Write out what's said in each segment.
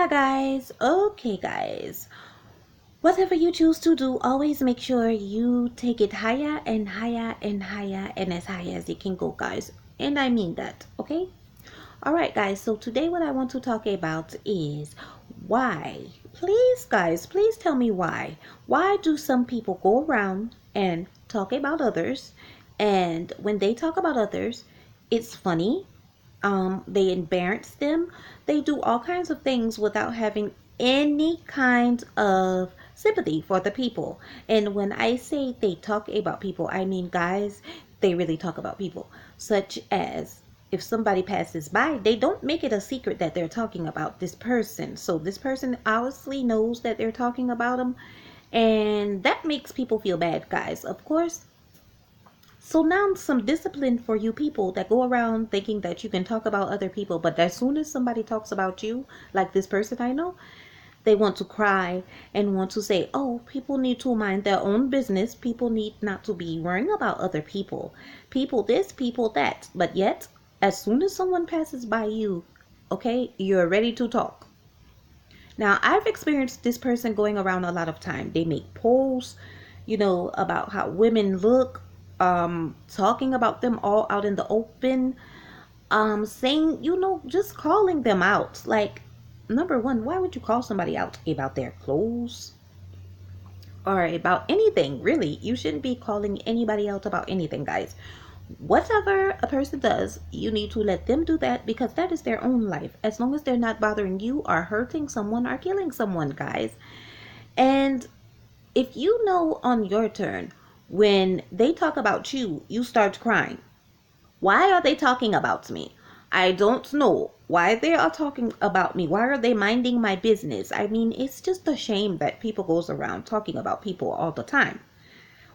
Yeah, guys. Okay, guys. Whatever you choose to do, always make sure you take it higher and higher and higher and as high as it can go, guys. And I mean that, okay? Alright, guys. So today, what I want to talk about is why. Please, guys, please tell me why. Why do some people go around and talk about others? And when they talk about others, it's funny, they embarrass them, they do all kinds of things without having any kind of sympathy for the people. And when I say they talk about people, I mean, guys, they really talk about people, such as if somebody passes by, they don't make it a secret that they're talking about this person. So this person obviously knows that they're talking about them, and that makes people feel bad, guys, of course. So now some discipline for you people that go around thinking that you can talk about other people, but as soon as somebody talks about you, like this person I know, they want to cry and want to say, oh, people need to mind their own business. People need not to be worrying about other people. People this, people that. But yet, as soon as someone passes by you, okay, you're ready to talk. Now, I've experienced this person going around a lot of time. They make posts, about how women look, talking about them all out in the open, saying, just calling them out. Like, number one, why would you call somebody out about their clothes or about anything? Really, you shouldn't be calling anybody out about anything, guys. Whatever a person does, you need to let them do that because that is their own life, as long as they're not bothering you or hurting someone or killing someone, guys. And if you know on your turn, when they talk about you, you start crying. Why are they talking about me? I don't know why they are talking about me. Why are they minding my business? I mean, it's just a shame that people goes around talking about people all the time.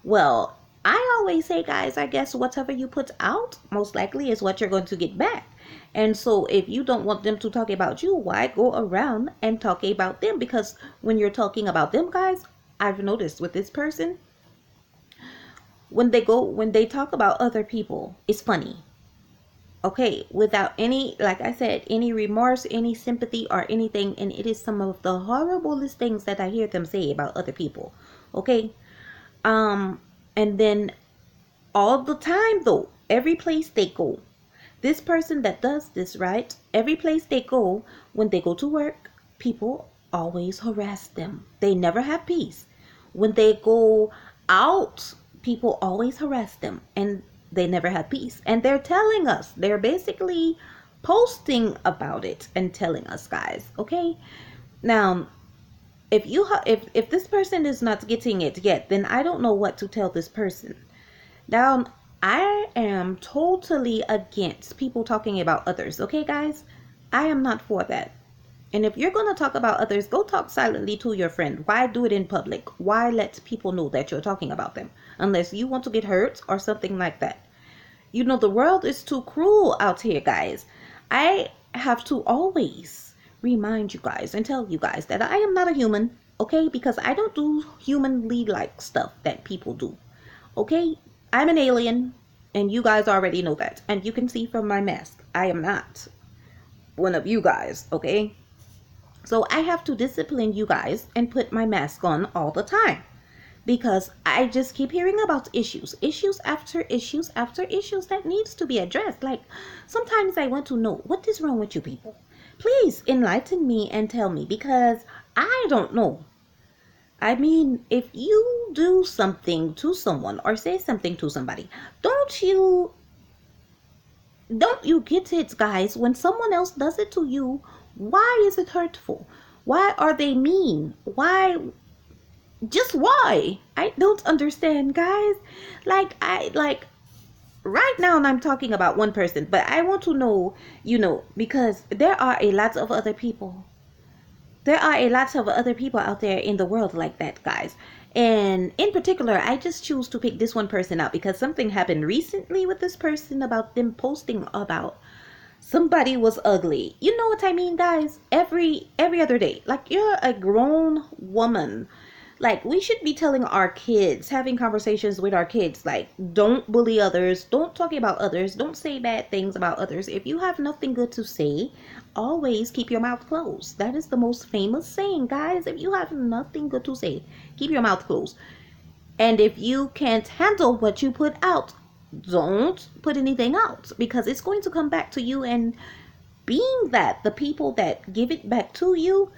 Well, I always say, guys, I guess whatever you put out, most likely is what you're going to get back. And so if you don't want them to talk about you, why go around and talk about them? Because when you're talking about them, guys, I've noticed with this person, when they talk about other people, it's funny. Okay, without any, like I said, any remorse, any sympathy or anything. And it is some of the horriblest things that I hear them say about other people. Okay. And then all the time though, every place they go, this person that does this, right? Every place they go, when they go to work, people always harass them. They never have peace. When they go out, people always harass them and they never have peace. And they're telling us, they're basically posting about it and telling us, guys, okay? Now, if this person is not getting it yet, then I don't know what to tell this person. Now, I am totally against people talking about others, okay, guys? I am not for that. And if you're going to talk about others, go talk silently to your friend. Why do it in public? Why let people know that you're talking about them? Unless you want to get hurt or something like that. The world is too cruel out here, guys. I have to always remind you guys and tell you guys that I am not a human, okay? Because I don't do humanly like stuff that people do, okay? I'm an alien, and you guys already know that. And you can see from my mask, I am not one of you guys, okay? So I have to discipline you guys and put my mask on all the time. Because I just keep hearing about issues after issues after issues that needs to be addressed. Like, sometimes I want to know, what is wrong with you people? Please enlighten me and tell me, because I don't know. I mean, if you do something to someone or say something to somebody, don't you get it, guys? When someone else does it to you, why is it hurtful? Why are they mean? Why? I don't understand, guys. Like right now I'm talking about one person, but I want to know, because there are a lot of other people. There are a lot of other people out there in the world like that, guys. And in particular, I just choose to pick this one person out because something happened recently with this person about them posting about somebody was ugly. You know what I mean, guys? Every other day. Like, you're a grown woman. Like, we should be telling our kids, having conversations with our kids, like, don't bully others, don't talk about others, don't say bad things about others. If you have nothing good to say, always keep your mouth closed. That is the most famous saying, guys. If you have nothing good to say, keep your mouth closed. And if you can't handle what you put out, don't put anything out, because it's going to come back to you. And being that the people that give it back to you,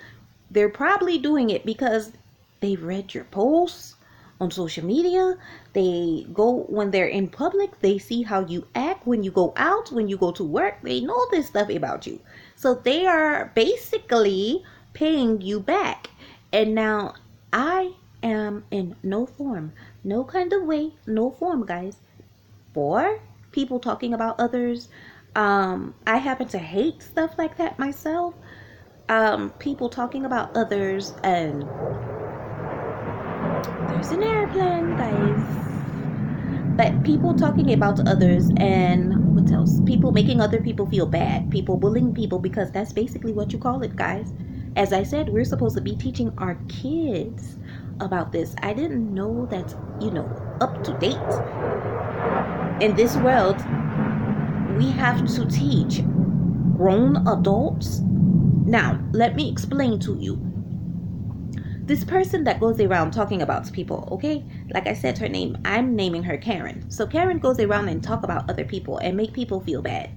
they're probably doing it because they've read your posts on social media. They go, when they're in public, they see how you act when you go out, when you go to work. They know this stuff about you. So they are basically paying you back. And now I am in no form, no kind of way, no form, guys, for people talking about others. I happen to hate stuff like that myself. People talking about others, and there's an airplane, guys. But people talking about others, and what else? People making other people feel bad. People bullying people, because that's basically what you call it, guys. As I said, we're supposed to be teaching our kids about this. I didn't know that, up to date. In this world, we have to teach grown adults. Now, let me explain to you. This person that goes around talking about people, okay? Like I said, her name, I'm naming her Karen. So Karen goes around and talk about other people and make people feel bad.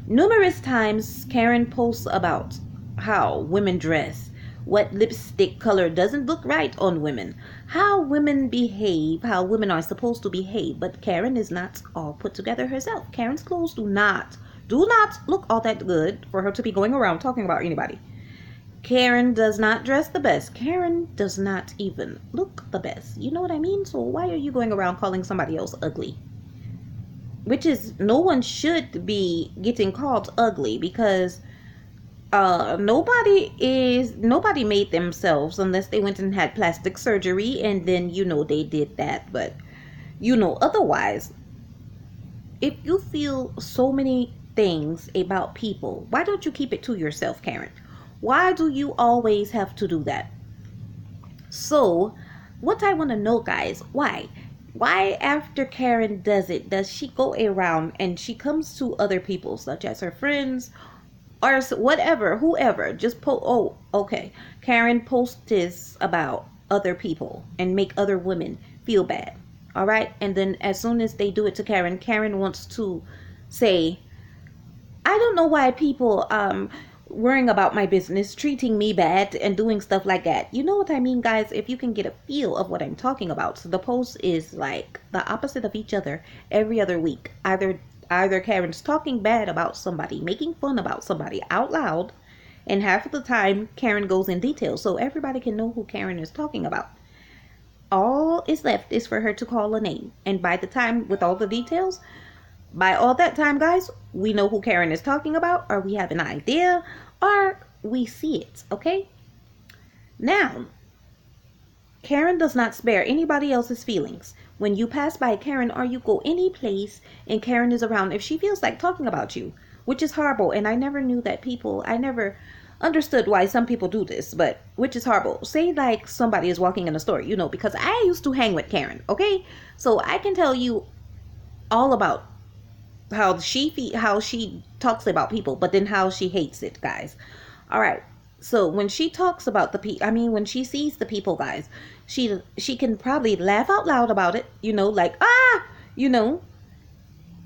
Numerous times, Karen posts about how women dress, what lipstick color doesn't look right on women, how women behave, how women are supposed to behave. But Karen is not all put together herself. Karen's clothes do not look all that good for her to be going around talking about anybody. Karen does not dress the best. Karen does not even look the best. You know what I mean? So why are you going around calling somebody else ugly? Which is, no one should be getting called ugly, because nobody made themselves unless they went and had plastic surgery, and then they did that. But otherwise, if you feel so many things about people, why don't you keep it to yourself, Karen? Why do you always have to do that? So what I want to know, guys, why after Karen does it, does she go around and she comes to other people, such as her friends or whatever, whoever, just okay, Karen posts this about other people and make other women feel bad, all right? And then as soon as they do it to Karen, Karen wants to say, I don't know why people worrying about my business, treating me bad, and doing stuff like that. You know what I mean, guys? If you can get a feel of what I'm talking about. So the post is like the opposite of each other every other week. Either Karen's talking bad about somebody, making fun about somebody out loud, and half of the time Karen goes in detail so everybody can know who Karen is talking about. All is left is for her to call a name, and by the time, with all the details, by all that time, guys, we know who Karen is talking about, or we have an idea, or we see it, okay? Now, Karen does not spare anybody else's feelings. When you pass by Karen or you go any place and Karen is around, if she feels like talking about you, which is horrible, and I never knew that I never understood why some people do this, but which is horrible. Say like somebody is walking in a store, because I used to hang with Karen, okay? So I can tell you all about how she talks about people, but then how she hates it, guys. All right. So when she talks about when she sees the people, guys, she can probably laugh out loud about it, like,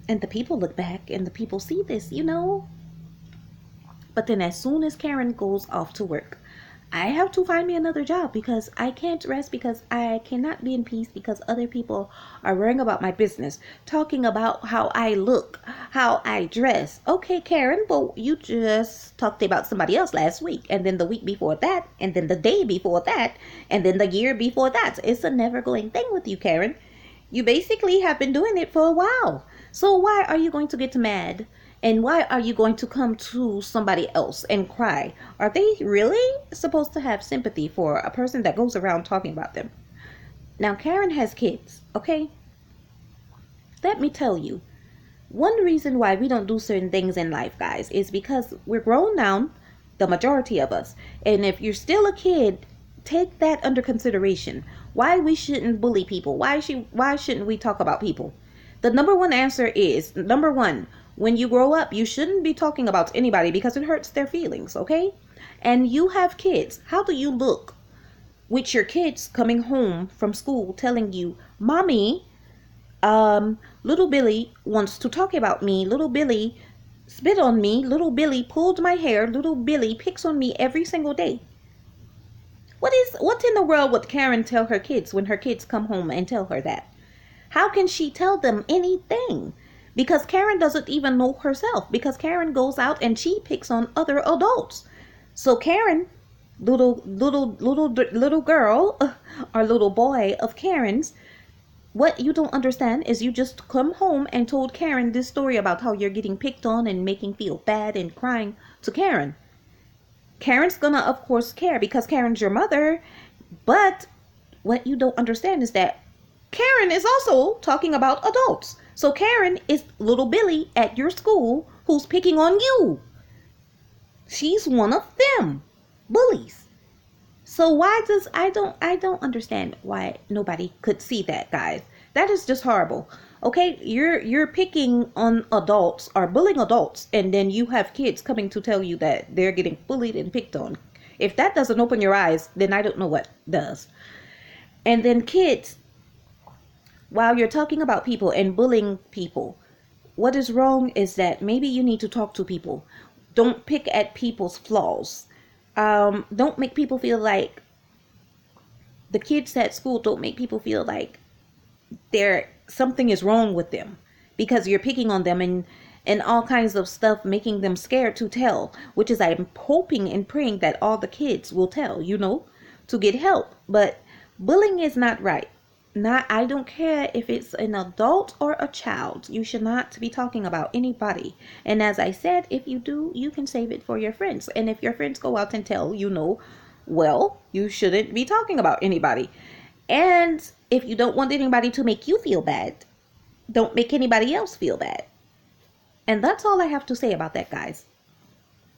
and the people look back and the people see this, But then as soon as Karen goes off to work, I have to find me another job, because I can't rest, because I cannot be in peace, because other people are worrying about my business, talking about how I look, how I dress. Okay, Karen, but you just talked about somebody else last week, and then the week before that, and then the day before that, and then the year before that. It's a never going thing with you, Karen. You basically have been doing it for a while. So why are you going to get mad? And why are you going to come to somebody else and cry? Are they really supposed to have sympathy for a person that goes around talking about them? Now, Karen has kids, okay? Let me tell you, one reason why we don't do certain things in life, guys, is because we're grown now, the majority of us. And if you're still a kid, take that under consideration. Why we shouldn't bully people? Why shouldn't we talk about people? The number one answer is, number one, When you grow up, you shouldn't be talking about anybody because it hurts their feelings, okay? And you have kids. How do you look with your kids coming home from school telling you, Mommy, little Billy wants to talk about me. Little Billy spit on me. Little Billy pulled my hair. Little Billy picks on me every single day. What in the world would Karen tell her kids when her kids come home and tell her that? How can she tell them anything? Because Karen doesn't even know herself. Because Karen goes out and she picks on other adults. So Karen, little girl or little boy of Karen's, what you don't understand is you just come home and told Karen this story about how you're getting picked on and making feel bad and crying to Karen. Karen's gonna of course care because Karen's your mother, but what you don't understand is that Karen is also talking about adults. So Karen is little Billy at your school who's picking on you. She's one of them bullies. So why does I don't understand why nobody could see that, guys. That is just horrible. Okay, you're picking on adults or bullying adults, and then you have kids coming to tell you that they're getting bullied and picked on. If that doesn't open your eyes, then I don't know what does. And then kids, while you're talking about people and bullying people, what is wrong is that maybe you need to talk to people. Don't pick at people's flaws. Don't make people feel like the kids at school don't make people feel like there something is wrong with them because you're picking on them and all kinds of stuff, making them scared to tell, which is I'm hoping and praying that all the kids will tell, to get help. But bullying is not right. Not, I don't care if it's an adult or a child. You should not be talking about anybody. And as I said, if you do, you can save it for your friends. And if your friends go out and tell, well, you shouldn't be talking about anybody. And if you don't want anybody to make you feel bad, don't make anybody else feel bad. And that's all I have to say about that, guys.